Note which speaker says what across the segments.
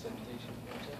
Speaker 1: sanitation project.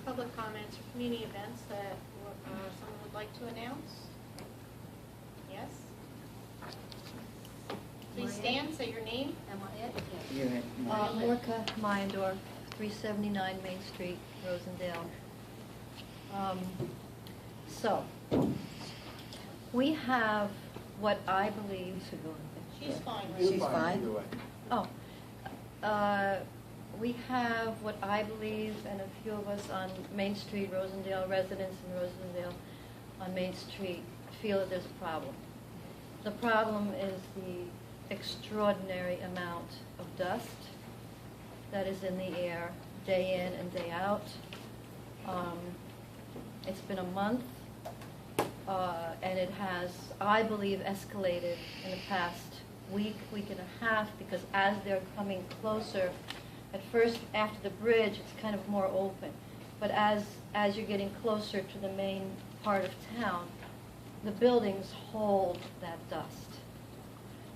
Speaker 2: Public comments, or community events that someone would like to announce? Yes? Please stand, say your name.
Speaker 3: Am I it? Lorca Meyendorf, 379 Main Street, Rosendale. So, we have what I believe...
Speaker 2: She's fine.
Speaker 3: She's fine? Oh. We have what I believe, and a few of us on Main Street, Rosendale, residents in Rosendale on Main Street, feel that there's a problem. The problem is the extraordinary amount of dust that is in the air day in and day out. It's been a month, and it has, I believe, escalated in the past week and a half, because as they're coming closer, at first, after the bridge, it's kind of more open. But as you're getting closer to the main part of town, the buildings hold that dust.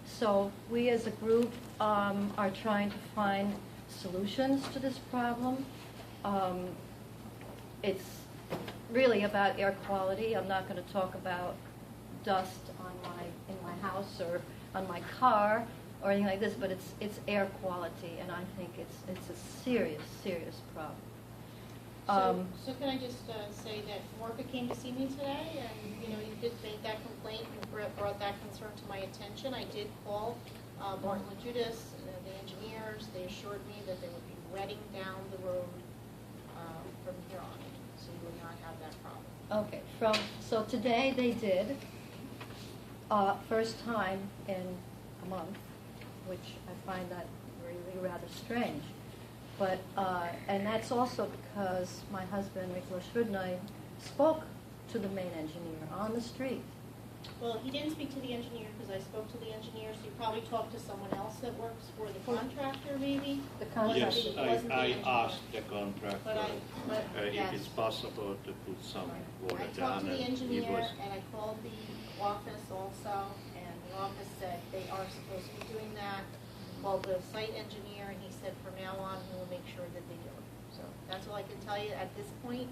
Speaker 3: So we as a group are trying to find solutions to this problem. It's really about air quality. I'm not going to talk about dust in my house or on my car or anything like this, but it's air quality, and I think it's a serious problem.
Speaker 2: So can I just say that Morka came to see me today, and you did make that complaint and brought that concern to my attention. I did call Martin LaJudas, the engineers. They assured me that they would be wetting down the road from here on, so you would not have that problem.
Speaker 3: Okay, so today they did, first time in a month, which I find that really rather strange. But, and that's also because my husband, Miklos Rudnay, spoke to the main engineer on the street.
Speaker 2: Well, he didn't speak to the engineer because I spoke to the engineer, so you probably talked to someone else that works for the contractor, maybe?
Speaker 3: The contractor?
Speaker 4: Yes, I asked the contractor if
Speaker 2: yes.
Speaker 4: it's possible to put some water
Speaker 2: I talked
Speaker 4: down.
Speaker 2: to the
Speaker 4: And he
Speaker 2: engineer,
Speaker 4: was,
Speaker 2: and I called the office also, and the office said they are supposed to be doing that. Called the site engineer, and he said from now on, we will make sure that they do it. So that's all I can tell you at this point.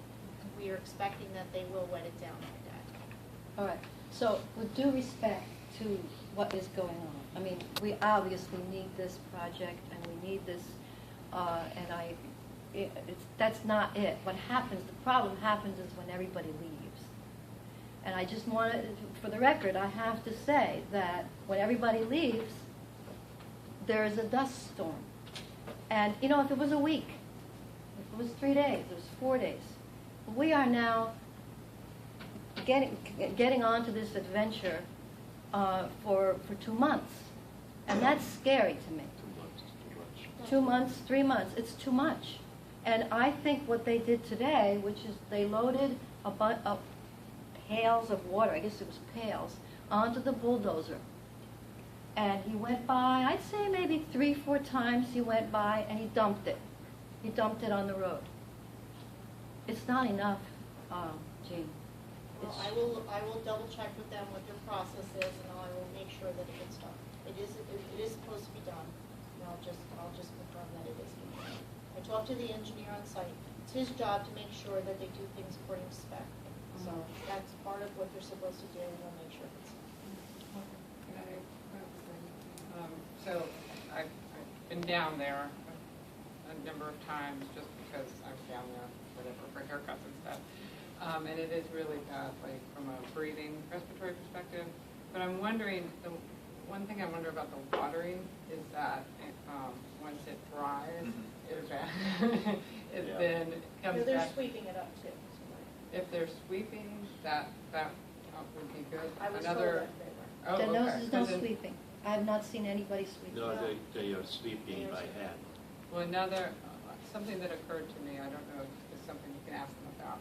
Speaker 2: We are expecting that they will wet it down like that.
Speaker 3: All right. So with due respect to what is going on, I mean, we obviously need this project, and we need this, that's not it. What happens, the problem happens is when everybody leaves. And I just wanted, for the record, I have to say that when everybody leaves, there is a dust storm. And, if it was a week, if it was 3 days, it was 4 days, we are now getting onto this adventure for 2 months. And that's scary to me.
Speaker 4: 2 months is too much.
Speaker 3: 2 months, 3 months, it's too much. And I think what they did today, which is they loaded a pails of water, I guess it was pails, onto the bulldozer. And he went by, I'd say maybe 3-4 times he went by, and he dumped it. He dumped it on the road. It's not enough, Jean.
Speaker 2: Well, I will double check with them what their process is, and I will make sure that it gets done. It is supposed to be done, and I'll just confirm that it is being done. I talked to the engineer on site. It's his job to make sure that they do things according to spec. So that's part of what they're supposed to do, and they'll make sure it's done.
Speaker 5: So I've been down there a number of times just because I'm down there, whatever, for haircuts and stuff. And it is really bad, like from a breathing, respiratory perspective. But I'm wondering, the one thing I wonder about the watering is that once it dries, it then comes
Speaker 2: They're
Speaker 5: back.
Speaker 2: sweeping it up too.
Speaker 5: If they're sweeping, that would be good.
Speaker 2: I was told that they were.
Speaker 5: Oh,
Speaker 3: There's
Speaker 5: okay.
Speaker 3: no sweeping. I have not seen anybody sweep.
Speaker 4: No, they are sweeping by hand.
Speaker 5: Well, something that occurred to me, I don't know if it's something you can ask them about,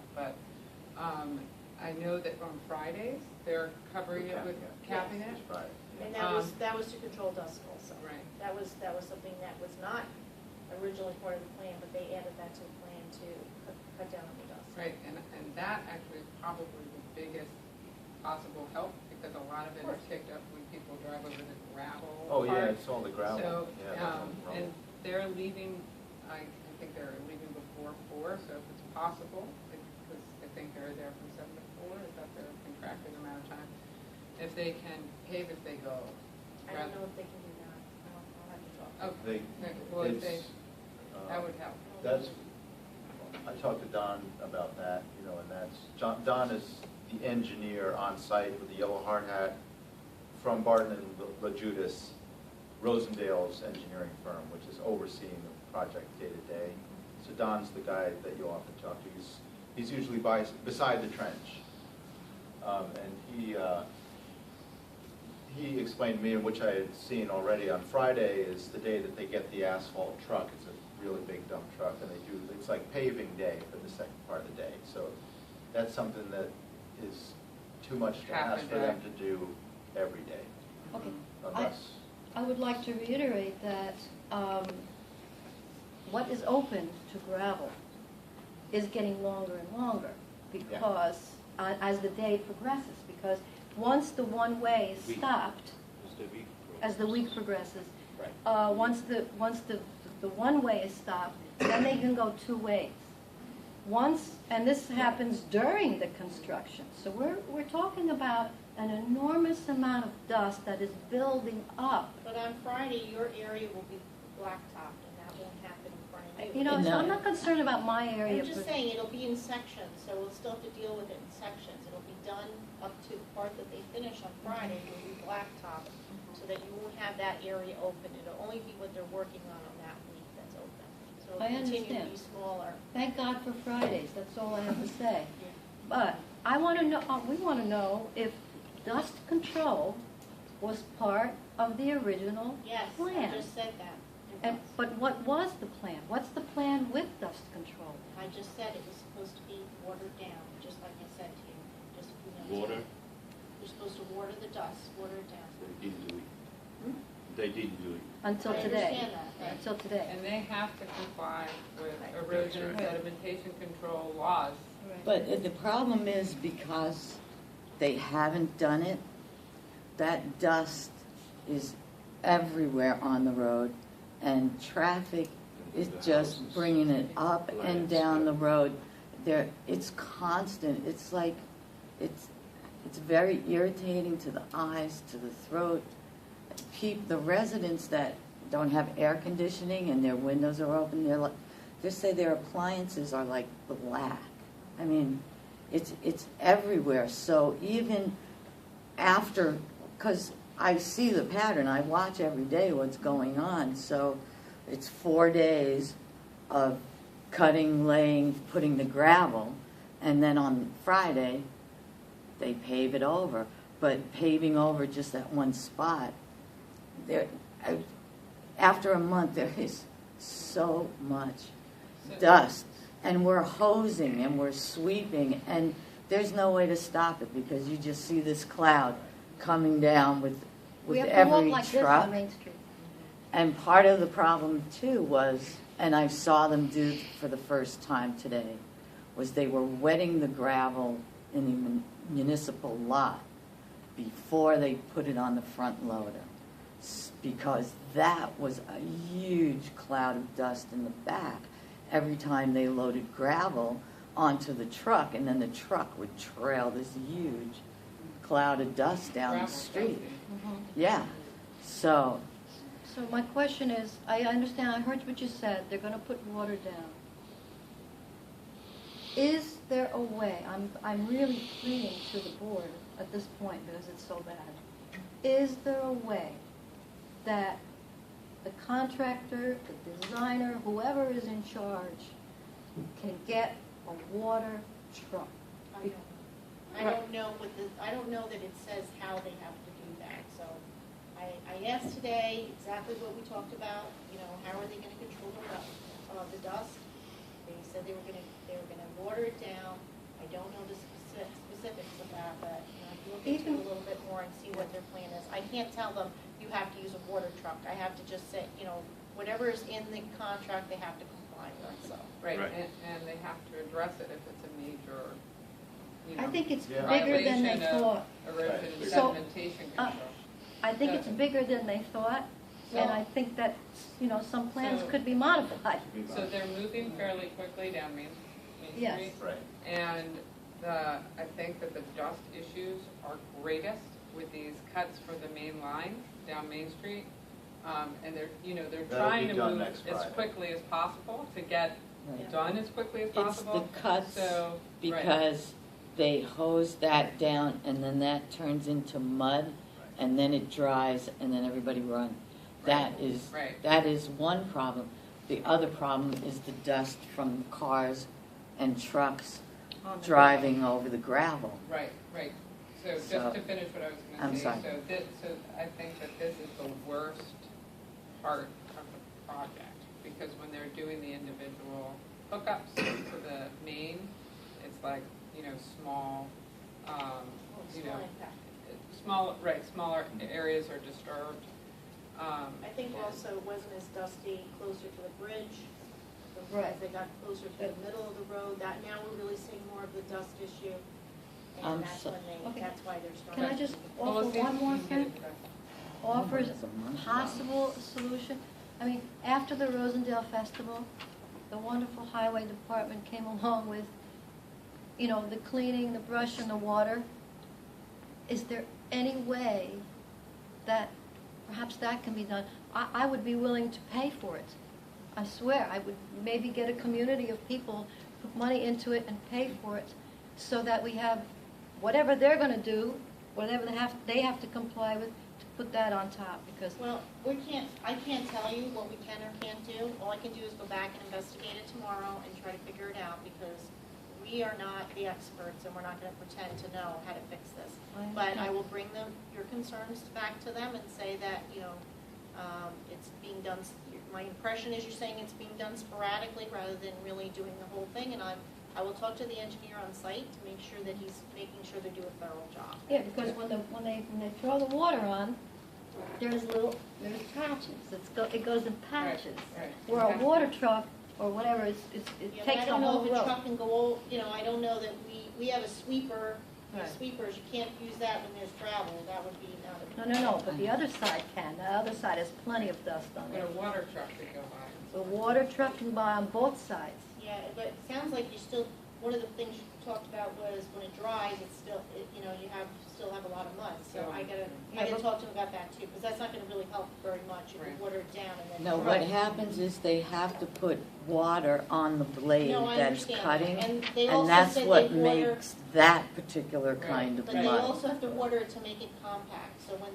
Speaker 5: know that on Fridays, they're covering it with capping it.
Speaker 1: It's Friday.
Speaker 2: And
Speaker 5: Um,
Speaker 2: that was to control dust also.
Speaker 5: Right.
Speaker 2: That was something that was not originally part of the plan, but they added that to the plan to cut down on the dust.
Speaker 5: Right, and that actually is probably the biggest possible help, because a lot of it is picked up when people drive over the gravel.
Speaker 1: Oh, yeah,
Speaker 5: part.
Speaker 1: it's all the gravel.
Speaker 5: So,
Speaker 1: Yeah, that's no problem.
Speaker 5: and they're leaving, I think they're leaving before 4, so if it's possible, because I think they're there from 7 to 4, is that their contracted amount of time? If they can pave if they go.
Speaker 2: I don't know if they can do that. I'll have to talk.
Speaker 5: Okay, well, if they, that would help.
Speaker 1: That's, I talked to Don about that, you know, and that's, Don is the engineer on site with the yellow hard hat from Barton and LaJudas, Rosendale's engineering firm, which is overseeing the project day to day. So Don's the guy that you often talk to. He's usually beside the trench. And he explained to me, which I had seen already on Friday, is the day that they get the asphalt truck. It's a really big dump truck, and it's like paving day for the second part of the day. So that's something that is too much to ask for them to do every day.
Speaker 3: Okay.
Speaker 1: Unless,
Speaker 3: I would like to reiterate that what is open to gravel is getting longer and longer because as the day progresses, because once the one-way is stopped, as the week progresses, once the one-way is stopped, then they can go 2 ways. Once, and this happens during the construction, so we're talking about an enormous amount of dust that is building up.
Speaker 2: But on Friday, your area will be blacktopped, and that won't happen in front of you.
Speaker 3: You know, so I'm not concerned about my area.
Speaker 2: I'm just saying, it'll be in sections, so we'll still have to deal with it in sections. It'll be done up to the part that they finish on Friday, will be blacktopped, so that you won't have that area open. It'll only be what they're working on that week that's open. So
Speaker 3: I
Speaker 2: it'll continue to
Speaker 3: understand.
Speaker 2: be smaller.
Speaker 3: Thank God for Fridays, that's all I have to say. But I want to know, we want to know if dust control was part of the original
Speaker 2: Yes,
Speaker 3: plan.
Speaker 2: I just said that.
Speaker 3: But what was the plan? What's the plan with dust control?
Speaker 2: I just said it was supposed to be watered down, just like I said to you, just a few minutes
Speaker 4: Water?
Speaker 2: ago. You're supposed to water the dust, water it down.
Speaker 4: They didn't do it. They didn't do it.
Speaker 3: Until
Speaker 2: I
Speaker 3: today.
Speaker 2: understand that, right.
Speaker 3: Until today.
Speaker 5: And they have to comply with
Speaker 2: Right.
Speaker 5: erosion and
Speaker 3: Right.
Speaker 5: sedimentation control laws.
Speaker 6: But the problem is because they haven't done it, that dust is everywhere on the road, and traffic is just bringing it up and down the road. It's constant. It's like, it's very irritating to the eyes, to the throat. The residents that don't have air conditioning and their windows are open, they say their appliances are like black. I mean, it's everywhere. So even after, because I see the pattern, I watch every day what's going on. So it's 4 days of cutting, laying, putting the gravel, and then on Friday they pave it over. But paving over just that one spot, after a month there is so much dust, and we're hosing and we're sweeping, and there's no way to stop it because you just see this cloud coming down with
Speaker 3: We have to walk
Speaker 6: every
Speaker 3: like this
Speaker 6: truck.
Speaker 3: on Main Street.
Speaker 6: And part of the problem too was, and I saw them do for the first time today, was they were wetting the gravel in the municipal lot before they put it on the front loader, because that was a huge cloud of dust in the back every time they loaded gravel onto the truck, and then the truck would trail this huge cloud of dust down the
Speaker 5: Gravel
Speaker 6: street.
Speaker 5: dusting.
Speaker 6: Yeah. So
Speaker 3: So my question is, I understand, I heard what you said, they're going to put water down. Is there a way, I'm really pleading to the board at this point because it's so bad, is there a way that the contractor, the designer, whoever is in charge, can get a water truck?
Speaker 2: I don't know I don't know that it says how they have to do that, so I asked today exactly what we talked about, how are they gonna control the dust? They said they were gonna water it down. I don't know the specifics have that, you know, look into it a little bit more and see what their plan is. I can't tell them, you have to use a water truck. I have to just say, you know, whatever is in the contract, they have to comply with, so.
Speaker 5: Right,
Speaker 4: Right.
Speaker 5: and they have to address it if it's a major, you know.
Speaker 3: I think it's
Speaker 1: Yeah.
Speaker 3: bigger than they
Speaker 5: violation of
Speaker 3: thought.
Speaker 5: Erosion and
Speaker 3: So,
Speaker 5: sedimentation
Speaker 3: uh,
Speaker 5: control.
Speaker 3: I think it's bigger than they thought, and I think that, you know, some plans
Speaker 5: So-
Speaker 3: could be modified.
Speaker 5: So they're moving fairly quickly down Main
Speaker 3: Yes.
Speaker 5: Street.
Speaker 1: Right.
Speaker 5: And I think that the dust issues are greatest with these cuts for the main line down Main Street. And they're, you know, they're
Speaker 1: That'll
Speaker 5: trying
Speaker 1: be
Speaker 5: to
Speaker 1: done
Speaker 5: move
Speaker 1: next
Speaker 5: as
Speaker 1: Friday.
Speaker 5: quickly as possible to get
Speaker 6: Right.
Speaker 5: done as quickly as
Speaker 6: It's
Speaker 5: possible.
Speaker 6: the cuts
Speaker 5: So, right.
Speaker 6: because they hose that down and then that turns into mud and then it dries and then everybody runs. That is,
Speaker 5: Right.
Speaker 6: that is one problem. The other problem is the dust from cars and trucks
Speaker 3: On the
Speaker 6: driving over the gravel.
Speaker 5: Right, right. So just
Speaker 6: So-
Speaker 5: to finish what I was
Speaker 6: I'm
Speaker 5: going to say,
Speaker 6: sorry.
Speaker 5: so I think that this is the worst part of the project, because when they're doing the individual hookups to the main, it's like, you know, small, you know,
Speaker 2: Small impact.
Speaker 5: smaller areas are disturbed.
Speaker 2: I think also it wasn't as dusty closer to the bridge.
Speaker 3: Right.
Speaker 2: As they got closer to the middle of the road, that now we're really seeing more of the dust issue.
Speaker 6: I'm
Speaker 2: And that's
Speaker 6: so-
Speaker 2: when they,
Speaker 3: Okay.
Speaker 2: that's why they're starting.
Speaker 3: Can I just
Speaker 5: Well,
Speaker 3: offer
Speaker 5: let's see if
Speaker 3: one
Speaker 5: we
Speaker 3: more
Speaker 5: can get it
Speaker 3: thing?
Speaker 5: addressed.
Speaker 3: Offers
Speaker 6: It's a month.
Speaker 3: possible solution. I mean, after the Rosendale Festival, the wonderful highway department came along with, you know, the cleaning, the brush, and the water. Is there any way that perhaps that can be done? I would be willing to pay for it. I swear, I would maybe get a community of people, put money into it and pay for it, so that we have whatever they're gonna do, whatever they have to comply with, to put that on top, because
Speaker 2: Well, I can't tell you what we can or can't do. All I can do is go back and investigate it tomorrow and try to figure it out, because we are not the experts and we're not gonna pretend to know how to fix this.
Speaker 3: I
Speaker 2: But I
Speaker 3: understand.
Speaker 2: will bring them, your concerns back to them and say that, you know, it's being done, my impression is you're saying it's being done sporadically rather than really doing the whole thing, and I will talk to the engineer on site to make sure that he's making sure they do a thorough job.
Speaker 3: yeah, because when they throw the water on, there's patches. It goes in patches.
Speaker 5: right.
Speaker 3: Where a water truck or whatever, it
Speaker 2: Yeah, but
Speaker 3: takes
Speaker 2: I
Speaker 3: the
Speaker 2: don't
Speaker 3: whole
Speaker 2: know if a
Speaker 3: road.
Speaker 2: truck can go, you know, I don't know that we have a sweeper,
Speaker 3: Right.
Speaker 2: sweepers, you can't use that when there's gravel, that would be not a.
Speaker 3: No, but the other side can. The other side has plenty of dust on
Speaker 5: But a
Speaker 3: it.
Speaker 5: water truck could go by.
Speaker 3: The water truck can buy on both sides.
Speaker 2: Yeah, but it sounds like you still, one of the things you talked about was when it dries, it's still, you know, still have a lot of mud, so I
Speaker 3: Yeah,
Speaker 2: gotta
Speaker 3: but-
Speaker 2: talk to him about that too, because that's not gonna really help very much if you
Speaker 5: Right.
Speaker 2: water it down and then.
Speaker 6: No,
Speaker 2: dry.
Speaker 6: what happens is they have to put water on the blade
Speaker 2: No, I
Speaker 6: that's
Speaker 2: understand that.
Speaker 6: cutting,
Speaker 2: And they also
Speaker 6: and that's
Speaker 2: said
Speaker 6: what
Speaker 2: they water-
Speaker 6: makes that particular
Speaker 5: Right.
Speaker 6: kind of
Speaker 2: But they
Speaker 6: mud.
Speaker 2: also have to water it to make it compact, so when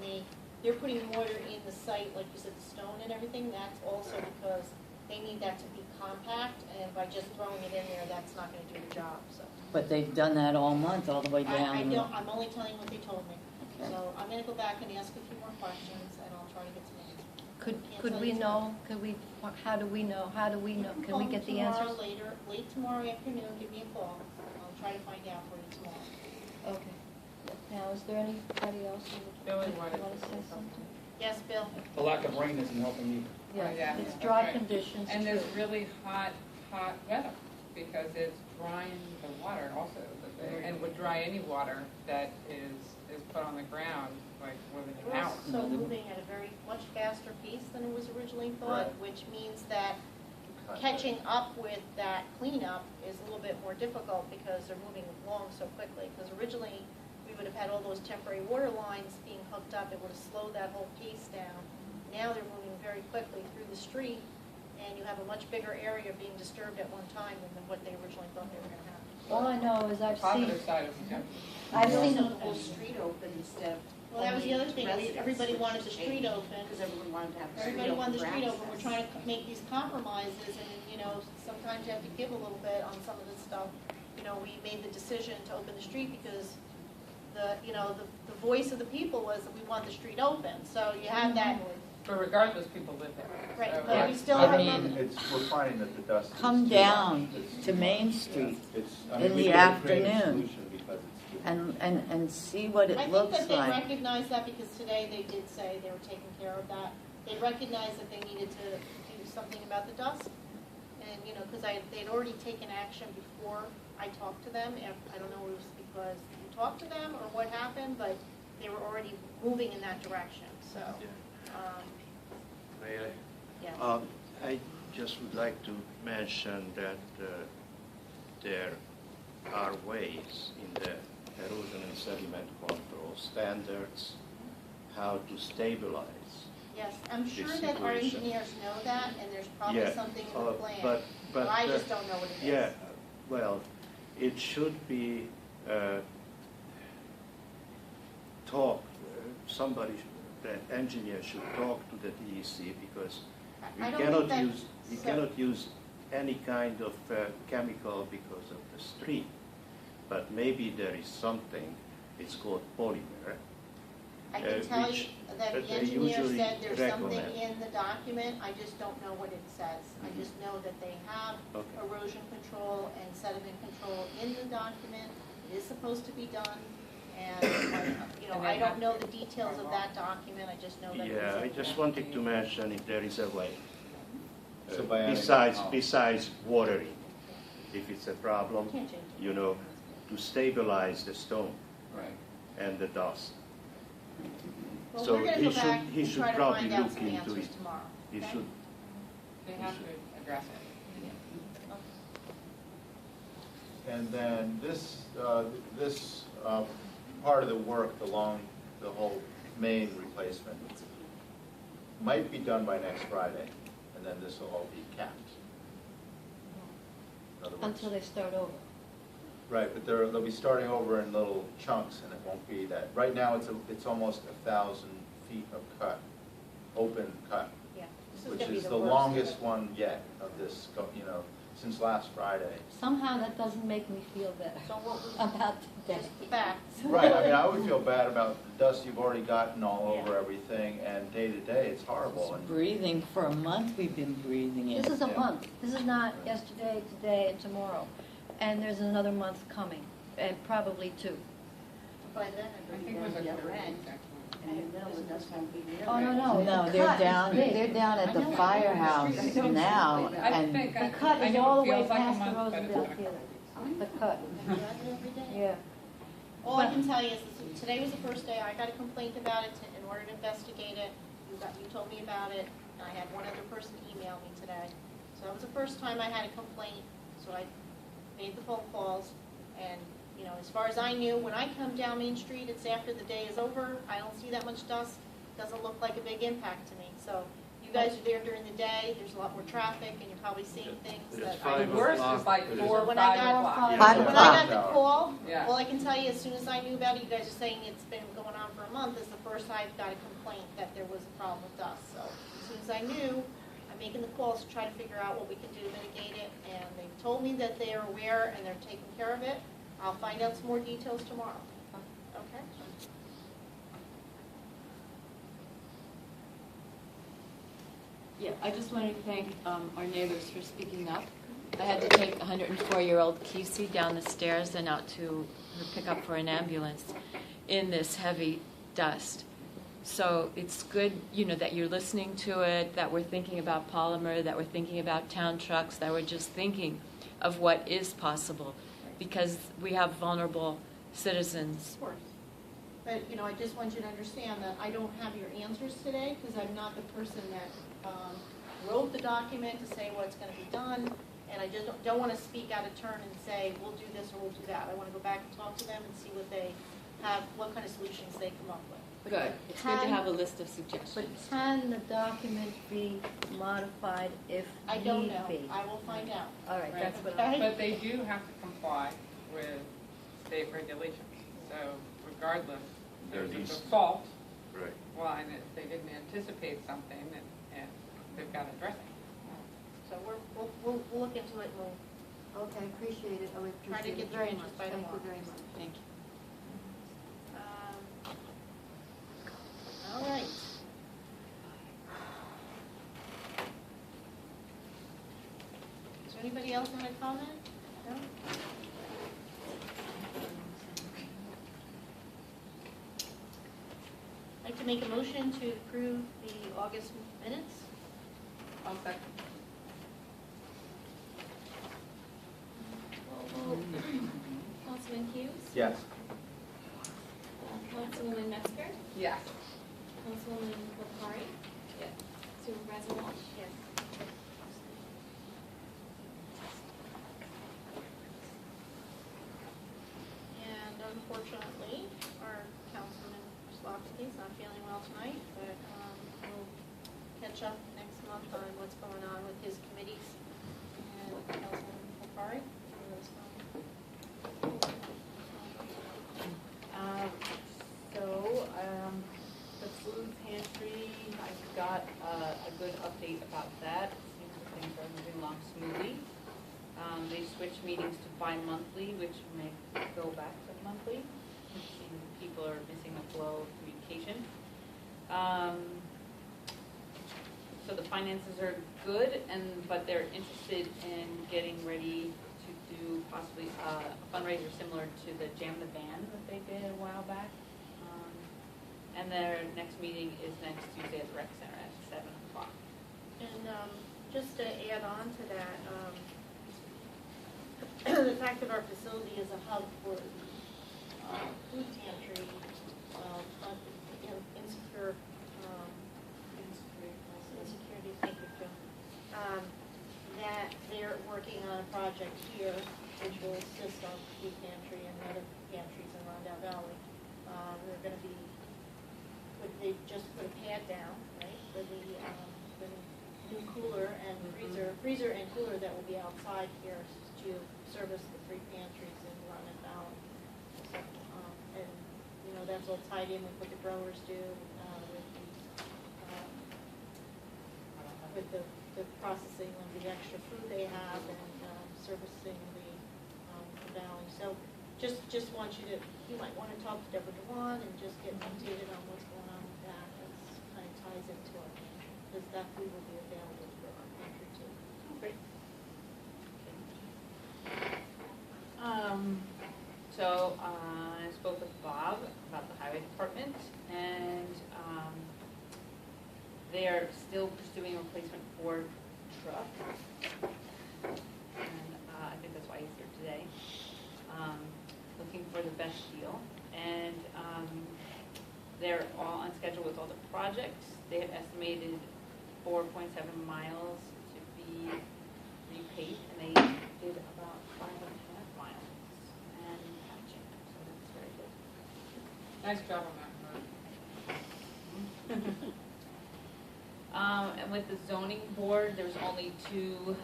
Speaker 2: they're putting water in the site, like you said, the stone and everything, that's also because they need that to be compact, and by just throwing it in there, that's not gonna do the job, so.
Speaker 6: But they've done that all month, all the way
Speaker 2: I
Speaker 6: down.
Speaker 2: don't, I'm only telling you what they told me.
Speaker 6: Okay.
Speaker 2: So I'm gonna go back and ask a few more questions, and I'll try to get some answers.
Speaker 3: Could
Speaker 2: Can't tell
Speaker 3: we
Speaker 2: you
Speaker 3: know, how do we know, can we get the answers?
Speaker 2: Tomorrow later, late tomorrow afternoon, give me a call. I'll try to find out for you tomorrow.
Speaker 3: Okay. Now, is there anybody else who
Speaker 5: Billy
Speaker 3: would
Speaker 5: wanted
Speaker 3: want
Speaker 5: to
Speaker 3: to say
Speaker 5: say
Speaker 3: something?
Speaker 2: Yes, Bill?
Speaker 7: The lack of rain isn't helping either.
Speaker 5: Yeah,
Speaker 3: It's
Speaker 5: that's
Speaker 3: dry
Speaker 5: right.
Speaker 3: conditions,
Speaker 5: And
Speaker 3: too.
Speaker 5: there's really hot weather, because it's drying the water also, and would dry any water that is put on the ground, like within an
Speaker 2: We're
Speaker 5: hour.
Speaker 2: also moving at a very much faster pace than it was originally thought,
Speaker 1: Right.
Speaker 2: which means that catching up with that cleanup is a little bit more difficult because they're moving along so quickly. Because originally, we would have had all those temporary water lines being hooked up, it would have slowed that whole pace down. Now they're moving very quickly through the street, and you have a much bigger area being disturbed at one time than what they originally thought they were gonna have.
Speaker 3: All I know is I've seen,
Speaker 5: Positive side of the
Speaker 3: I've
Speaker 8: We
Speaker 3: seen,
Speaker 8: also have the whole street open instead of.
Speaker 2: Well, that was the other thing,
Speaker 8: residents,
Speaker 2: everybody
Speaker 8: which
Speaker 2: wanted the
Speaker 8: has
Speaker 2: street
Speaker 8: changed,
Speaker 2: open.
Speaker 8: Because everyone wanted to have the street
Speaker 2: Everybody
Speaker 8: open
Speaker 2: wanted the
Speaker 8: for
Speaker 2: street open, we're
Speaker 8: access.
Speaker 2: trying to make these compromises, and, you know, sometimes you have to give a little bit on some of this stuff. You know, we made the decision to open the street because the voice of the people was that we want the street open. So you have that,
Speaker 5: But regardless, people live there.
Speaker 2: Right,
Speaker 5: So-
Speaker 2: but we still
Speaker 6: I
Speaker 2: have.
Speaker 6: mean,
Speaker 1: We're finding that the dust is
Speaker 6: Come
Speaker 1: too
Speaker 6: down
Speaker 1: much. It's
Speaker 6: to
Speaker 1: too
Speaker 6: Main
Speaker 1: much.
Speaker 6: Street
Speaker 1: I mean,
Speaker 6: in
Speaker 1: we
Speaker 6: the
Speaker 1: could have a creative
Speaker 6: afternoon
Speaker 1: solution because it's too much.
Speaker 6: and see what it
Speaker 2: I think
Speaker 6: looks
Speaker 2: that they
Speaker 6: like.
Speaker 2: recognize that because today they did say they were taking care of that. They recognized that they needed to do something about the dust. And, you know, because they'd already taken action before I talked to them. I don't know if it was because you talked to them or what happened, but they were already moving in that direction, so.
Speaker 4: May I?
Speaker 2: Yeah.
Speaker 4: I just would like to mention that there are ways in the erosion and sediment control standards how to stabilize.
Speaker 2: Yes, I'm
Speaker 4: this
Speaker 2: sure that our
Speaker 4: situation.
Speaker 2: engineers know that, and there's probably
Speaker 4: Yeah,
Speaker 2: something in the plan.
Speaker 4: but
Speaker 2: I just don't know what it is.
Speaker 4: Yeah, well, it should be somebody, the engineer should talk to the DEC because
Speaker 2: I
Speaker 4: we
Speaker 2: don't
Speaker 4: cannot
Speaker 2: think
Speaker 4: use, we
Speaker 2: so.
Speaker 4: cannot use any kind of chemical because of the street. But maybe there is something, it's called polymer.
Speaker 2: I can tell you
Speaker 4: which
Speaker 2: that the
Speaker 4: they
Speaker 2: engineer
Speaker 4: usually
Speaker 2: said there's something
Speaker 4: recommend.
Speaker 2: in the document, I just don't know what it says. I just know that they have
Speaker 4: Okay.
Speaker 2: erosion control and sediment control in the document. It is supposed to be done, and, you know,
Speaker 5: And they
Speaker 2: I don't
Speaker 5: have
Speaker 2: know
Speaker 5: to
Speaker 2: the details of that document, I just know that it's
Speaker 4: Yeah, I
Speaker 2: in
Speaker 4: just
Speaker 2: there.
Speaker 4: wanted to mention if there is a way.
Speaker 1: So by adding
Speaker 4: Besides,
Speaker 1: that,
Speaker 4: besides watering, if it's a problem,
Speaker 2: Can't change it.
Speaker 4: you know, to stabilize the stone
Speaker 1: Right.
Speaker 4: and the dust.
Speaker 2: Well,
Speaker 4: So
Speaker 2: we're gonna
Speaker 4: he
Speaker 2: go
Speaker 4: should-
Speaker 2: back
Speaker 4: he
Speaker 2: and
Speaker 4: should
Speaker 2: try to
Speaker 4: probably
Speaker 2: find out
Speaker 4: look
Speaker 2: some
Speaker 4: into
Speaker 2: answers
Speaker 4: it.
Speaker 2: tomorrow.
Speaker 4: He
Speaker 2: okay?
Speaker 4: should,
Speaker 5: They have to address it.
Speaker 1: And then this part of the work along the whole main replacement might be done by next Friday, and then this will all be capped. In other words-
Speaker 3: Until they start over.
Speaker 1: Right, but they'll be starting over in little chunks, and it won't be that. Right now, it's almost 1,000 feet of cut, open cut,
Speaker 2: Yeah. This is
Speaker 1: which
Speaker 2: gonna be
Speaker 1: is
Speaker 2: the
Speaker 1: the
Speaker 2: worst of
Speaker 1: longest
Speaker 2: it.
Speaker 1: one yet of this, you know, since last Friday.
Speaker 3: Somehow that doesn't make me feel better
Speaker 2: So what we,
Speaker 3: about today.
Speaker 2: just the facts.
Speaker 1: Right, I mean, I would feel bad about the dust you've already gotten all over
Speaker 2: Yeah.
Speaker 1: everything, and day to day, it's horrible. And
Speaker 6: Breathing for a month, we've been breathing it.
Speaker 3: This is a
Speaker 1: Yeah.
Speaker 3: month. This is not yesterday, today, and tomorrow. And there's another month coming, and probably two.
Speaker 2: By then,
Speaker 5: I think it was a
Speaker 8: The other
Speaker 5: third
Speaker 8: end.
Speaker 5: actually.
Speaker 8: And the middle, the dust won't be there.
Speaker 3: Oh, no.
Speaker 6: No,
Speaker 3: The
Speaker 6: they're
Speaker 3: cut is
Speaker 6: down,
Speaker 3: big.
Speaker 6: they're down at the
Speaker 8: I know.
Speaker 6: firehouse
Speaker 8: I don't
Speaker 6: now,
Speaker 8: see
Speaker 5: I
Speaker 6: and
Speaker 5: think,
Speaker 3: The
Speaker 5: I
Speaker 3: cut
Speaker 5: I
Speaker 3: is
Speaker 5: know
Speaker 3: all
Speaker 5: it
Speaker 3: the way
Speaker 5: feels like a
Speaker 3: past the
Speaker 5: month, but it's
Speaker 3: Rosendale
Speaker 5: gonna
Speaker 3: Theater.
Speaker 5: come.
Speaker 3: The cut,
Speaker 2: I drive it every day.
Speaker 3: yeah.
Speaker 2: All I can tell you is that today was the first day I got a complaint about it in order to investigate it. You told me about it, and I had one other person email me today. So that was the first time I had a complaint, so I made the phone calls. And, you know, as far as I knew, when I come down Main Street, it's after the day is over. I don't see that much dust. Doesn't look like a big impact to me. So you guys are there during the day, there's a lot more traffic, and you're probably seeing things
Speaker 4: It's
Speaker 2: that I.
Speaker 4: five
Speaker 5: The worst
Speaker 4: o'clock.
Speaker 5: is like
Speaker 1: It is.
Speaker 5: 4 or
Speaker 2: When I
Speaker 5: 5
Speaker 2: got-
Speaker 5: o'clock.
Speaker 6: Five
Speaker 2: When I got
Speaker 6: o'clock.
Speaker 2: the call,
Speaker 5: Yeah.
Speaker 2: all I can tell you, as soon as I knew about it, you guys are saying it's been going on for a month, is the first I've got a complaint that there was a problem with dust. So as soon as I knew, I'm making the calls to try to figure out what we can do to mitigate it, and they've told me that they are aware and they're taking care of it. I'll find out some more details tomorrow. Okay?
Speaker 9: Yeah, I just wanted to thank our neighbors for speaking up. I had to take 104-year-old Kesey down the stairs and out to her pickup for an ambulance in this heavy dust. So it's good, you know, that you're listening to it, that we're thinking about polymer, that we're thinking about town trucks, that we're just thinking of what is possible, because we have vulnerable citizens.
Speaker 2: Of course. But, you know, I just want you to understand that I don't have your answers today, because I'm not the person that wrote the document to say what's going to be done, and I just don't want to speak out of turn and say, we'll do this or we'll do that. I want to go back and talk to them and see what they have, what kind of solutions they come up with.
Speaker 9: Good. It's good to have a list of suggestions.
Speaker 3: But can the document be modified if
Speaker 2: I don't
Speaker 3: need
Speaker 2: know.
Speaker 3: be?
Speaker 2: I will find out.
Speaker 3: All right,
Speaker 5: Right.
Speaker 3: that's what
Speaker 2: Okay.
Speaker 5: But they do have to comply with state regulations. So regardless,
Speaker 4: There
Speaker 5: there's a
Speaker 4: needs-
Speaker 5: default
Speaker 4: Right.
Speaker 5: line if they didn't anticipate something, and they've got to address it.
Speaker 2: So we'll look into it and we'll
Speaker 8: Okay, appreciate it. I would
Speaker 2: Try to
Speaker 8: appreciate
Speaker 2: get
Speaker 8: it
Speaker 2: your
Speaker 8: very
Speaker 2: interest
Speaker 8: much.
Speaker 2: by
Speaker 8: Thank you
Speaker 2: tomorrow.
Speaker 8: very much.
Speaker 9: Thank you.
Speaker 2: All right. Anybody else want to comment? No? I'd like to make a motion to approve the August minutes.
Speaker 5: I'll second.
Speaker 10: Councilman Hughes?
Speaker 1: Yes.
Speaker 10: Councilwoman Metzger?
Speaker 5: Yes.
Speaker 10: Councilwoman Kokari?
Speaker 5: Yes.
Speaker 10: Supervisor Walsh?
Speaker 2: Yes. And unfortunately, our Councilman Slofsky is not feeling well tonight, but we'll catch up next month on what's going on with his committees. And Councilman Kokari?
Speaker 11: The food pantry, I've got a good update about that. Seems that things are moving along smoothly. They switched meetings to bi-monthly, which may go back to monthly. It seems people are missing the flow of communication. So the finances are good, but they're interested in getting ready to do possibly a fundraiser similar to the Jam the Band that they did a while back. And their next meeting is next Tuesday at the Rec Center at 7 o'clock.
Speaker 2: And just to add on to that, the fact that our facility is a hub for food pantry, insecurity, thank you, Joe. That they're working on a project here which will assist our food pantry and other pantries in Rondell Valley. They're going to be, they just put a pad down, right, for the new cooler and freezer and cooler that will be outside here to service the 3 pantries in Rondell Valley. So, and that's all tied in with what the growers do with the processing of the extra food they have and servicing the valley. So just want you might want to talk to Deborah Dewan and just get updated on what's going on with that. That kind of ties into our pantry, because that food will be available for our pantry too.
Speaker 11: Great. So I spoke with Bob about the highway department, and they are still pursuing a replacement Ford truck. And I think that's why he's here today. Looking for the best deal. And they're all on schedule with all the projects. They have estimated 4.7 miles to be repaid, and they did about 5.5 miles and patching, so that's very good.
Speaker 5: Nice job on that.
Speaker 11: And with the zoning board, there's only 2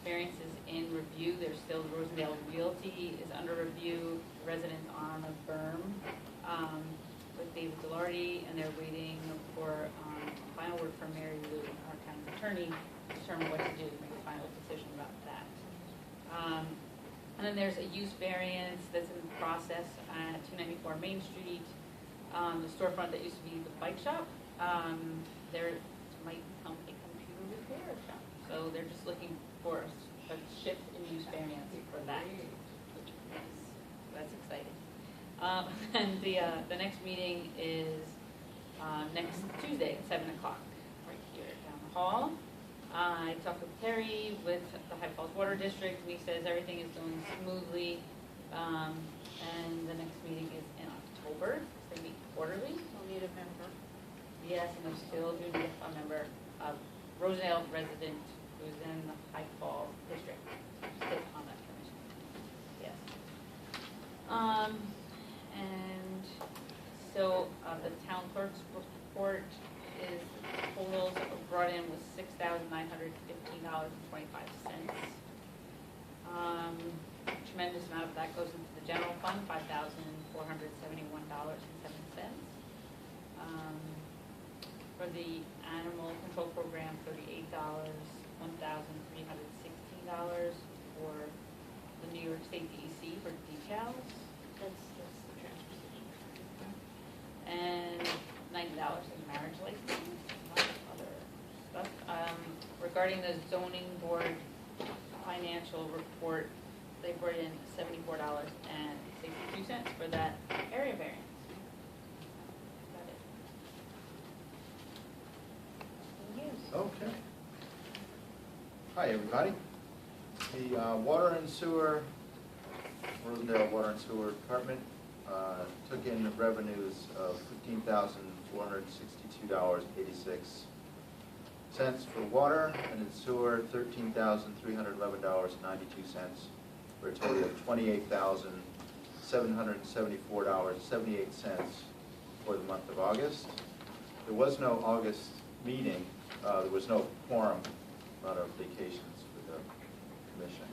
Speaker 11: variances in review. There's still Rosendale Realty is under review, residents on a berm with David Delarty, and they're waiting for final word from Mary Lou, our county attorney, to determine what to do, make a final decision about that. And then there's a use variance that's in the process at 294 Main Street. The storefront that used to be the bike shop, there might become a computer repair shop. So they're just looking for a shift in use variance for that. That's exciting. And the next meeting is next Tuesday at 7 o'clock, right here down the hall. I talked with Terry with the High Falls Water District, and he says everything is going smoothly. And the next meeting is in October. They meet quarterly.
Speaker 2: We'll need a member.
Speaker 11: Yes, and we still do need a member, a Rosendale resident who's in the High Falls District, sit on that commission. Yes. And so the town clerk's report is totals brought in was $6,915.25. Tremendous amount of that goes into the general fund, $5,471.07. For the animal control program, $38, $1,316 for the New York State DEC for decals.
Speaker 2: That's the transportation.
Speaker 11: And $90 in marriage license, lots of other stuff. Regarding regarding the zoning board financial report, they brought in $74.62 for that area variance. Got it.
Speaker 1: Okay. Hi, everybody. The Water and Sewer, Rosendale Water and Sewer Department took in revenues of $15,462.86 for water, and in sewer, $13,311.92, for a total of $28,774.78 for the month of August. There was no August meeting. There was no quorum, a lot of vacations for the commission.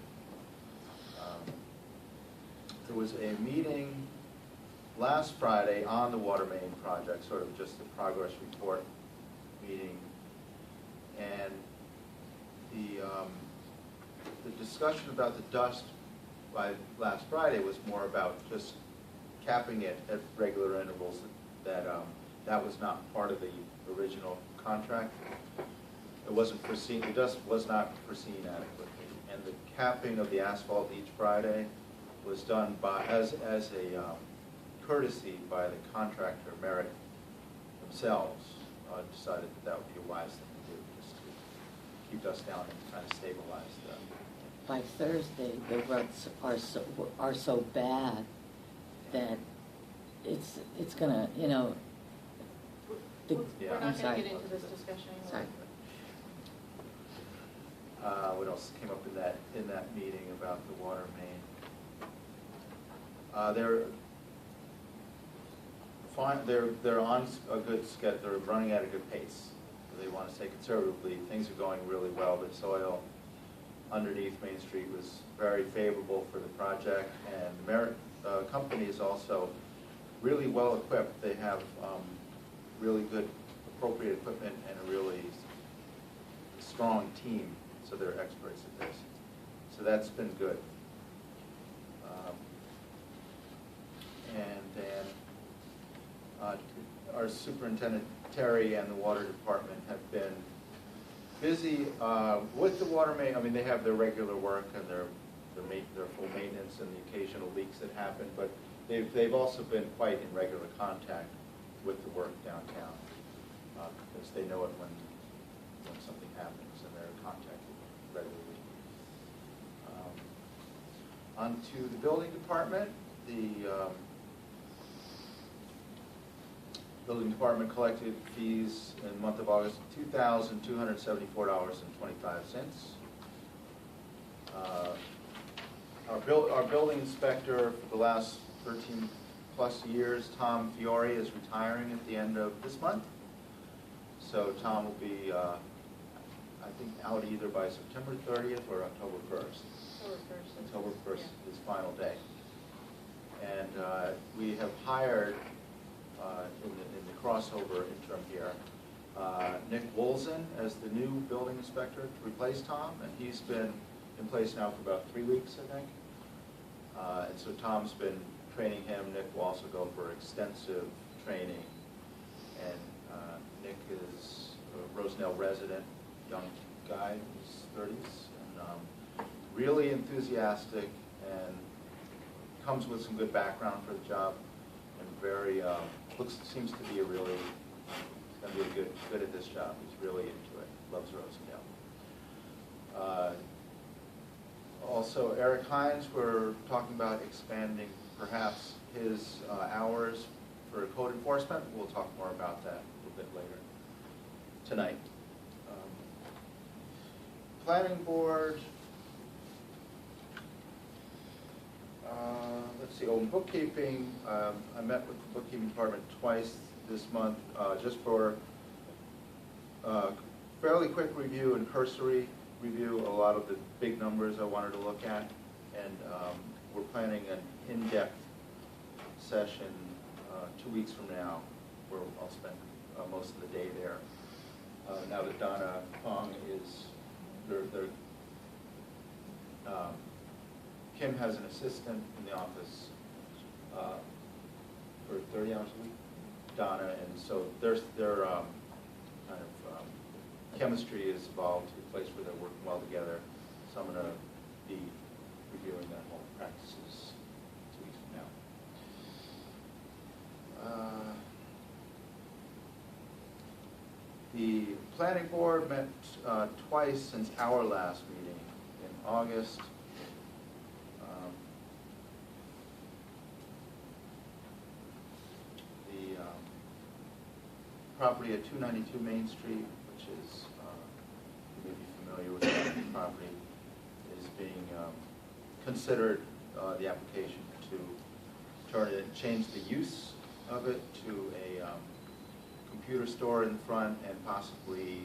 Speaker 1: There was a meeting last Friday on the water main project, sort of just a progress report meeting. And the discussion about the dust by last Friday was more about just capping it at regular intervals. That was not part of the original contract. It wasn't foreseen, the dust was not foreseen adequately. And the capping of the asphalt each Friday was done by, as a courtesy by the contractor, Merit themselves, decided that that would be a wise thing to do, just to keep dust down and kind of stabilize them.
Speaker 6: By Thursday, the ruts are so bad that it's gonna, you know.
Speaker 1: Yeah.
Speaker 2: We're
Speaker 6: I'm
Speaker 2: not
Speaker 6: sorry.
Speaker 2: gonna get into this discussion anymore.
Speaker 6: Sorry.
Speaker 1: What else came up in that meeting about the water main? They're on a good schedule. They're running at a good pace. They want to say conservatively, things are going really well. The soil underneath Main Street was very favorable for the project, and the Merit company is also really well equipped. They have really good appropriate equipment and a really strong team, so they're experts at this. So that's been good. And then our superintendent, Terry, and the water department have been busy with the water main. I mean, they have their regular work and their full maintenance and the occasional leaks that happen, but they've also been quite in regular contact with the work downtown, because they know it when something happens, and they're in contact regularly. On to the building department. The building department collected fees in the month of August, $2,274.25. Our building inspector for the last 13 plus years, Tom Fiore, is retiring at the end of this month. So Tom will be, I think, out either by September 30th or October 1st. October 1st, his final day. And we have hired, in the crossover interim here, Nick Wolzen as the new building inspector to replace Tom, and he's been in place now for about 3 weeks, I think. And so Tom's been training him. Nick will also go for extensive training. And Nick is a Rosendale resident, young guy in his 30s, and really enthusiastic, and comes with some good background for the job, and very seems to be going to be good at this job. He's really into it. Loves Rosendale. Also, Eric Hines, we're talking about expanding perhaps his hours for code enforcement. We'll talk more about that a little bit later tonight. Planning board. Let's see, bookkeeping, I met with the bookkeeping department twice this month, just for fairly quick review and cursory review, a lot of the big numbers I wanted to look at, and we're planning an in-depth session 2 weeks from now, where I'll spend most of the day there. Now that Donna Fong is, Kim has an assistant in the office for 30 hours a week, Donna, and so they're kind of chemistry is evolved to a place where they're working well together. So I'm going to be reviewing their whole practices 2 weeks from now. The planning board met twice since our last meeting in August. The property at 292 Main Street, which is, you may be familiar with that property, is being considered, the application to change the use of it to a computer store in the front and possibly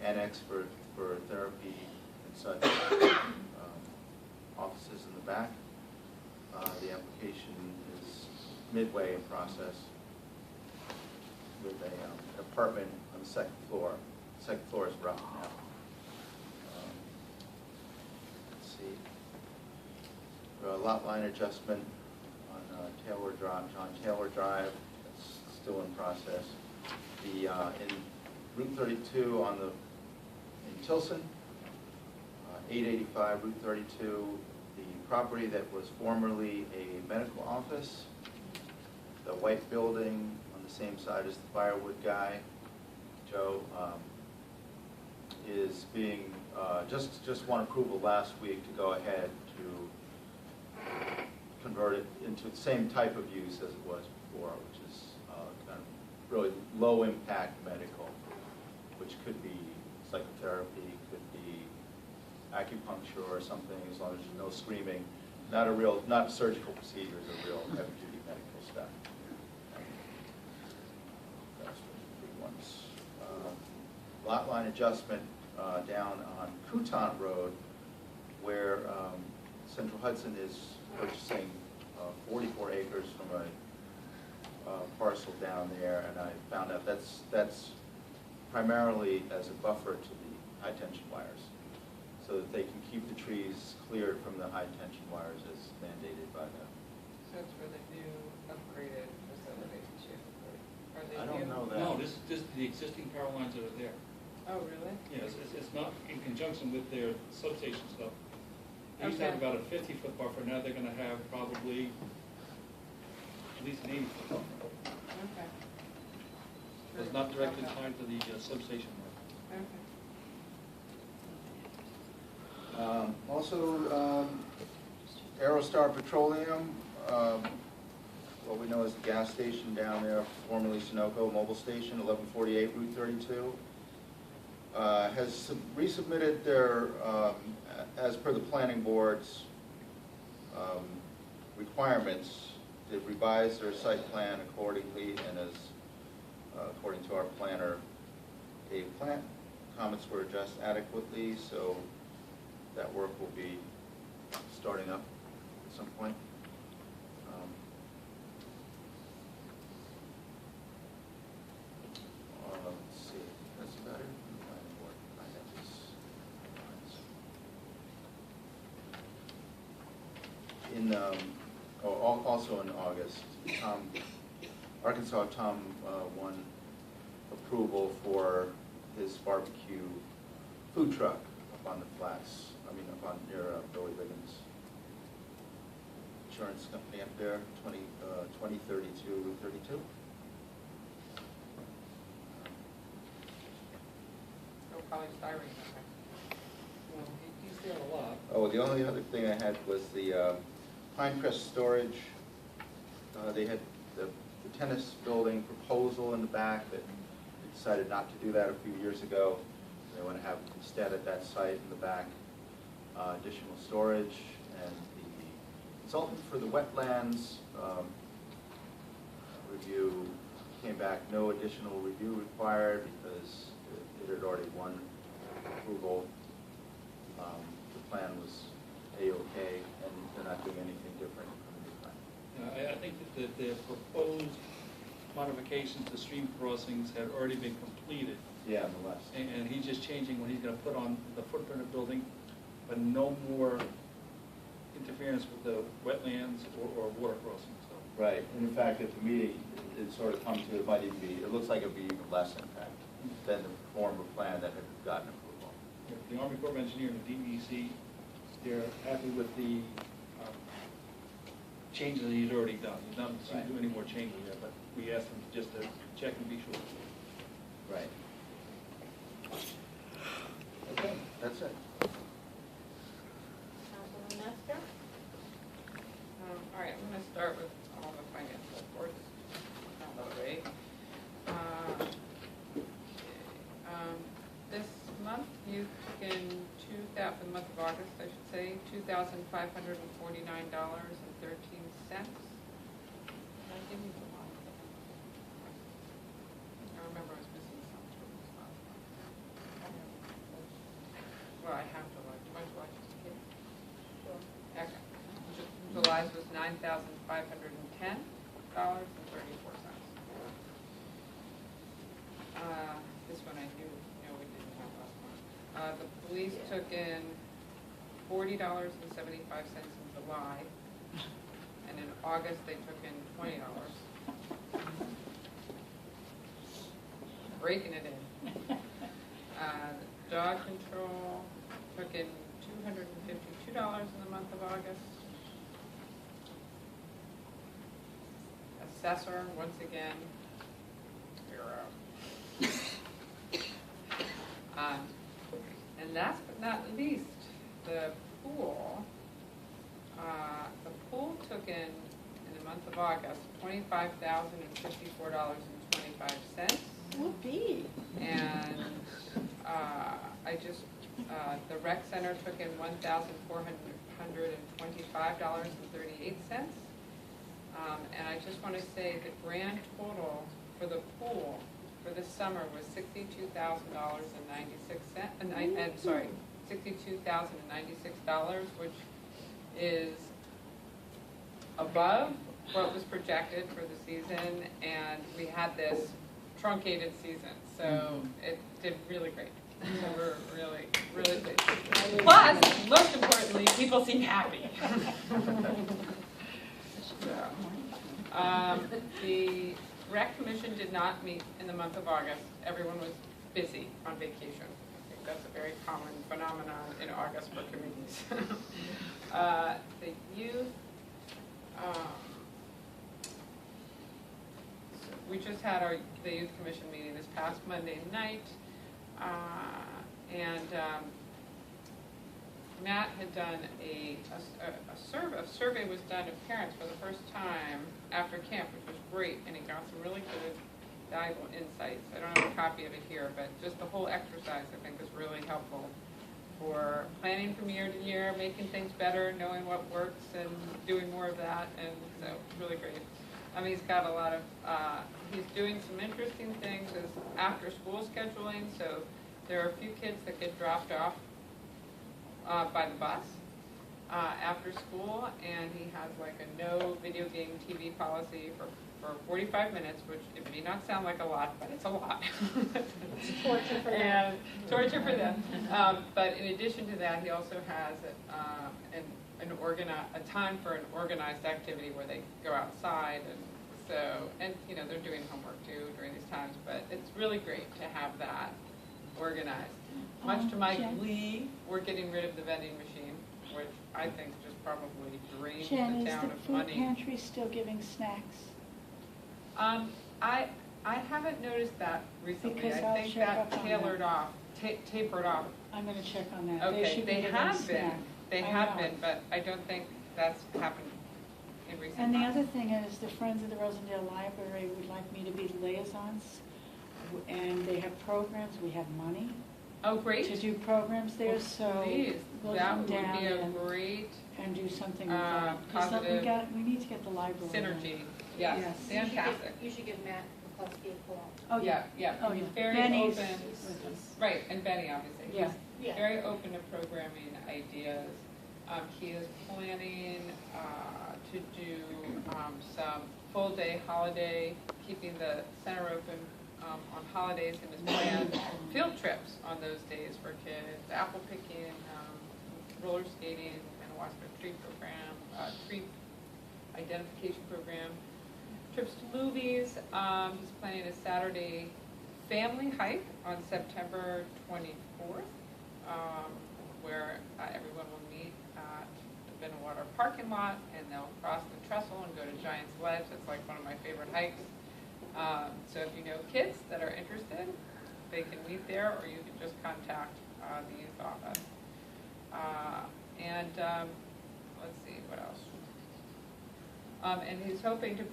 Speaker 1: annex for therapy and such, offices in the back. The application is midway in process with an apartment on the second floor. Second floor is rough now. Let's see. A lot line adjustment on Taylor Drive, John Taylor Drive. That's still in process. The in Route 32 in Tilson, 885 Route 32. The property that was formerly a medical office, the white building on the same side as the firewood guy, Joe, is being, just won approval last week to go ahead to convert it into the same type of use as it was before, which is kind of really low impact medical, which could be psychotherapy, could be acupuncture or something, as long as there's no screaming. Not surgical procedures, a real heavy duty medical stuff. That's the big ones. Lot line adjustment down on Couton Road, where Central Hudson is purchasing 44 acres from a parcel down there, and I found out that's primarily as a buffer to the high tension wires, so that they can keep the trees cleared from the high tension wires as mandated by them.
Speaker 5: So it's for the new upgraded facility, or the
Speaker 1: I don't
Speaker 5: new-
Speaker 1: know that.
Speaker 7: No, this the existing power lines that are there.
Speaker 5: Oh, really?
Speaker 7: Yes, it's not in conjunction with their substation stuff. They used to have
Speaker 5: Okay.
Speaker 7: about a 50-foot buffer, now they're gonna have probably at least an 80-foot buffer.
Speaker 5: Okay.
Speaker 7: It's not directly
Speaker 5: Okay.
Speaker 7: tied to the substation work.
Speaker 5: Okay.
Speaker 1: Also, Aerostar Petroleum, what we know as the gas station down there, formerly Sunoco Mobile Station, 1148 Route 32, has resubmitted their, as per the planning board's requirements, they've revised their site plan accordingly, and as according to our planner, Dave Plant, comments were addressed adequately, so that work will be starting up at some point. Let's see, that's about it from the planning board. I have this. Also in August, Arkansas Tom won approval for his barbecue food truck up on the flats, up on near Billy Liggins Insurance Company up there, 2032 Route 32.
Speaker 5: They'll probably styrene, okay.
Speaker 7: Well, he's there a lot.
Speaker 1: Oh, the only other thing I had was the Pinecrest Storage. They had the tennis building proposal in the back that they decided not to do that a few years ago. They want to have instead at that site in the back additional storage, and the consultant for the wetlands review came back, no additional review required because it had already won approval. The plan was A-OK, and they're not doing anything different from the new plan.
Speaker 7: I think that the proposed modifications to stream crossings have already been completed.
Speaker 1: Yeah, on the west.
Speaker 7: And he's just changing what he's gonna put on the footprint of the building, but no more interference with the wetlands or water crossings, so.
Speaker 1: Right, and in fact, at the meeting, it sort of come to, it might even be, it looks like it'd be even less impact. than the former plan that had gotten approval.
Speaker 7: The Army Corps of Engineers and the DEC, they're happy with the changes that he's already done. He's not seeing to do any more changes yet, but we asked him just to check and be sure.
Speaker 1: Right. Okay, that's it.
Speaker 2: Councilman Metzger?
Speaker 5: All right, I'm gonna start with all the financial reports out of the way. This month, you took in the month of August, I should say, $2,549.13. I give you the month. I remember I was missing something from this last month. Well, I have July. Do you want July just in case?
Speaker 2: Sure.
Speaker 5: Okay. July's was $9,510.34. This one I do know we didn't have last month. The police took in $40.75 in July, and in August they took in $20. Breaking it in. Dog control took in $252 in the month of August. Assessor, once again, zero. And last but not least, the pool. The pool took in the month of August, $25,054.25.
Speaker 2: Whoopee.
Speaker 5: And the rec center took in $1,425.38. And I just want to say the grand total for the pool for this summer was $62,096, which is above what was projected for the season, and we had this truncated season, so it did really great. So we're really, really pleased. Plus, most importantly, people seem happy. The rec commission did not meet in the month of August. Everyone was busy on vacation. I think that's a very common phenomenon in August for committees. The youth, we just had the youth commission meeting this past Monday night, and Matt had done a survey was done of parents for the first time after camp, which was great, and he got some really good, valuable insights. I don't have a copy of it here, but just the whole exercise I think was really helpful for planning from year to year, making things better, knowing what works, and doing more of that, and so it's really great. He's got a lot of, he's doing some interesting things as after school scheduling, so there are a few kids that get dropped off by the bus after school, and he has like a no video game TV policy for 45 minutes, which it may not sound like a lot, but it's a lot.
Speaker 2: It's torture for them.
Speaker 5: And torture for them. But in addition to that, he also has a time for an organized activity where they go outside, and they're doing homework too during these times, but it's really great to have that organized. Much to my glee, we're getting rid of the vending machine, which I think just probably drains the
Speaker 12: Jen, is
Speaker 5: town
Speaker 12: the
Speaker 5: of
Speaker 12: food
Speaker 5: money.
Speaker 12: pantry still giving snacks?
Speaker 5: I haven't noticed that recently.
Speaker 12: Because
Speaker 5: I
Speaker 12: I'll
Speaker 5: think
Speaker 12: check
Speaker 5: that
Speaker 12: up on
Speaker 5: tapered off.
Speaker 12: I'm gonna check on that. They
Speaker 5: Okay,
Speaker 12: should be
Speaker 5: they
Speaker 12: giving
Speaker 5: have been.
Speaker 12: snack.
Speaker 5: They
Speaker 12: I
Speaker 5: have
Speaker 12: know.
Speaker 5: been, but I don't think that's happened in recent
Speaker 12: And the
Speaker 5: months.
Speaker 12: other thing is, the Friends of the Rosendale Library would like me to be liaisons, and they have programs, we have money
Speaker 5: Oh, great.
Speaker 12: to do programs there, so
Speaker 5: Please,
Speaker 12: we'll
Speaker 5: that
Speaker 12: come
Speaker 5: would
Speaker 12: down
Speaker 5: be a
Speaker 12: and
Speaker 5: great
Speaker 12: do something with that. 'Cause
Speaker 5: positive
Speaker 12: we need to get the library.
Speaker 5: synergy. Yes,
Speaker 12: Yes.
Speaker 5: fantastic.
Speaker 2: You should give Matt McCluskey a call.
Speaker 12: Oh, yeah.
Speaker 5: Yeah,
Speaker 12: Oh,
Speaker 5: he's
Speaker 12: yeah.
Speaker 5: very
Speaker 12: Benny's
Speaker 5: open.
Speaker 12: with us.
Speaker 5: Right, and Benny, obviously.
Speaker 12: Yeah.
Speaker 5: He's
Speaker 2: Yeah.
Speaker 5: very open to programming ideas. He is planning to do some full-day holiday, keeping the center open on holidays in his plan. Field trips on those days for kids, apple picking, roller skating, and a Wasco tree program, tree identification program. Trips to movies, he's planning a Saturday family hike on September 24th, where everyone will meet at the Binnenwater parking lot, and they'll cross the trestle and go to Giant's Ledge. It's like one of my favorite hikes. So if you know kids that are interested, they can meet there, or you can just contact the youth office. Let's see, what else? And he's hoping to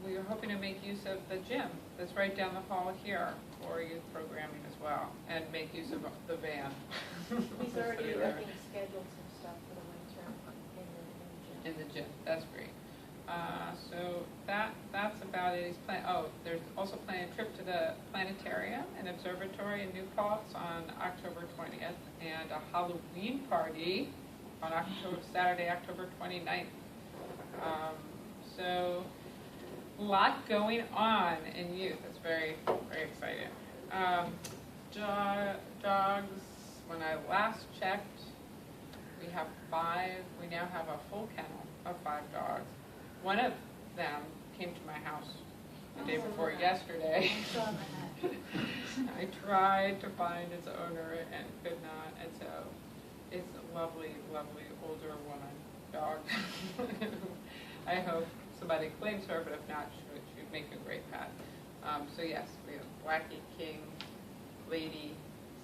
Speaker 5: we are hoping to make use of the gym that's right down the hall here for youth programming as well, and make use of the van.
Speaker 2: He's already, I think, scheduled some stuff for the winter in the gym.
Speaker 5: In the gym, that's great. So that's about it. There's also planning a trip to the planetarium and observatory in New Paltz on October 20th, and a Halloween party on Saturday, October 29th. So a lot going on in youth. It's very, very exciting. Dogs, when I last checked, we have 5. We now have a full kennel of 5 dogs. One of them came to my house the day before yesterday. I tried to find its owner and could not, and so it's a lovely, lovely older woman dog. I hope somebody claims her, but if not, she'd make a great pet. So yes, we have Blackie, King, Lady,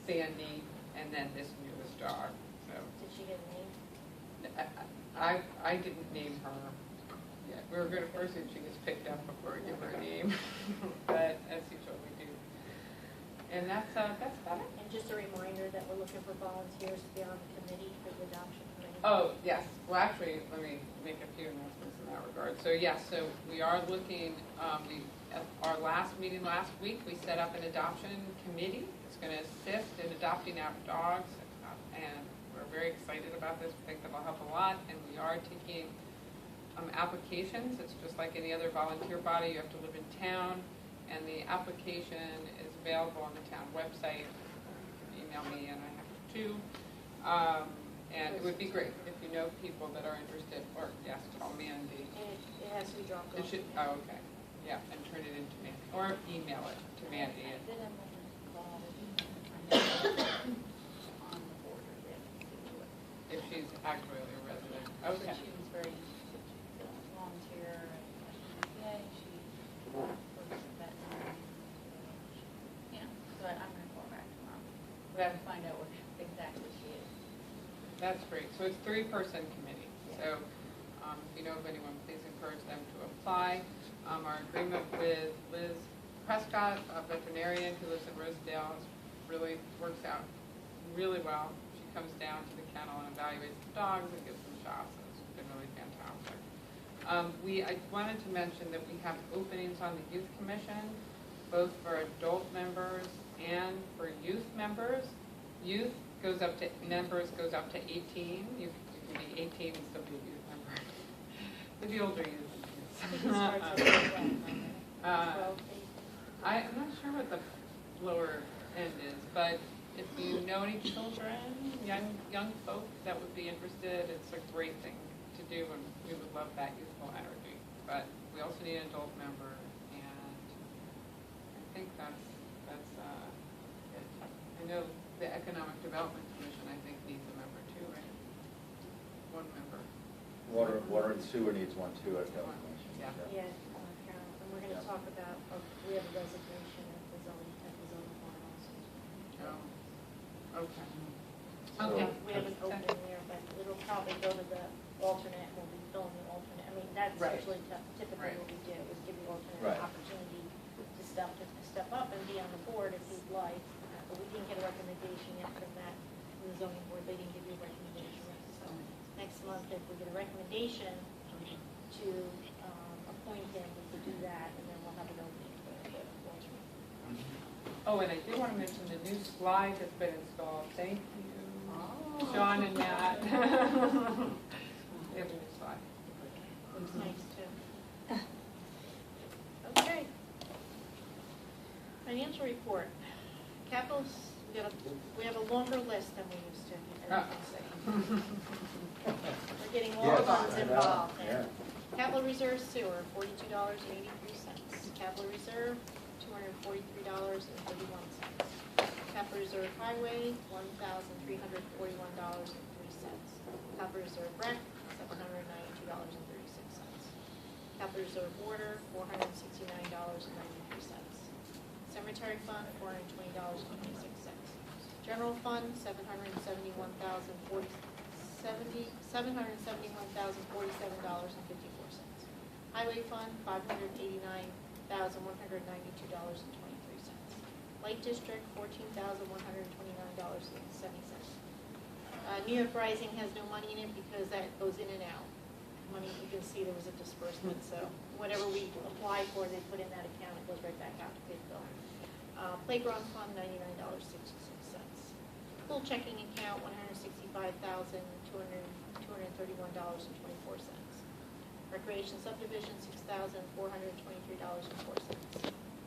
Speaker 5: Sandy, and then this newest dog. So
Speaker 2: Did she get a name?
Speaker 5: I didn't name her. Yeah, we were going to first see if she gets picked up before we give her a name, but that's usually what we do. And that's about it.
Speaker 2: And just a reminder that we're looking for volunteers to be on the committee for the adoption committee.
Speaker 5: Oh, yes. Well, actually, let me make a few announcements in that regard. So, yes, so we are looking, at our last meeting last week, we set up an adoption committee. It's going to assist in adopting out dogs, and we're very excited about this. We think that'll help a lot, and we are taking applications. It's just like any other volunteer body. You have to live in town, and the application is available on the town website. You can email me, and I have to. And it would be great if you know people that are interested, or yes, call Mandy.
Speaker 2: And it has to be dropped
Speaker 5: It
Speaker 2: off.
Speaker 5: should, oh, okay. Yeah, and turn it into Mandy, or email it to Mandy.
Speaker 2: Then I'm gonna call on the border there.
Speaker 5: If she's actually a resident. Okay.
Speaker 2: She was very volunteer, and she works at veterinary. Yeah, so I'm gonna call back tomorrow. We have to find out what exactly she is.
Speaker 5: That's great. So it's 3-person committee. So if you know of anyone, please encourage them to apply. Our agreement with Liz Prescott, a veterinarian who lives in Rosendale, really works out really well. She comes down to the kennel and evaluates the dogs and gives them shots. It's been really fantastic. I wanted to mention that we have openings on the Youth Commission, both for adult members and for youth members. Youth goes up to 18. You can be 18 and still be a youth member. But the older youth.
Speaker 2: I think it starts at 12.
Speaker 5: I'm not sure what the lower end is, but if you know any children, young folk that would be interested, it's a great thing to do, and we would love that youthful energy. But we also need an adult member, and I think that's it. I know the Economic Development Commission, I think, needs a member too, right? One member.
Speaker 1: Water and sewer needs one too, I feel.
Speaker 5: Yeah.
Speaker 2: Yeah, Carol, and we're gonna talk about, we have a resignation at the zoning board also.
Speaker 5: Oh, okay.
Speaker 2: So
Speaker 5: Okay.
Speaker 2: we have an opening there, but it'll probably go to the alternate, and we'll be filling the alternate. I mean, that's
Speaker 5: Right.
Speaker 2: usually typically
Speaker 5: Right.
Speaker 2: what we do, is give the alternate
Speaker 1: Right.
Speaker 2: an opportunity to step up and be on the board if you'd like. But we didn't get a recommendation yet from that, from the zoning board, they didn't give you a recommendation yet. So next month, if we get a recommendation to appoint him, we could do that, and then we'll have an opening for the alternate.
Speaker 5: Oh, and I did want to mention the new slide that's been installed. Thank you, John and Matt. We have a new slide.
Speaker 2: Looks nice too. Okay. Financial report. Capitals, we have a longer list than we used to. We're getting more
Speaker 1: Yes,
Speaker 2: funds
Speaker 1: I know.
Speaker 2: involved.
Speaker 1: Yeah.
Speaker 2: Capital reserve sewer, $42.83. Capital reserve, $243.31. Capital Reserve Highway, $1,341.03. Capital Reserve Rec, $792.36. Capital Reserve Water, $469.93. Cemetery Fund, $420.26. General Fund, $771,047.54. Highway Fund, $589,192.23. Light District, $14,129.70. New York Rising has no money in it because that goes in and out. Money, you can see there was a disbursement, so whatever we apply for, they put in that account, it goes right back out to pay the bill. Playground Fund, $99.66. Pool checking account, $165,231.24. Recreation subdivision, $6,423.04.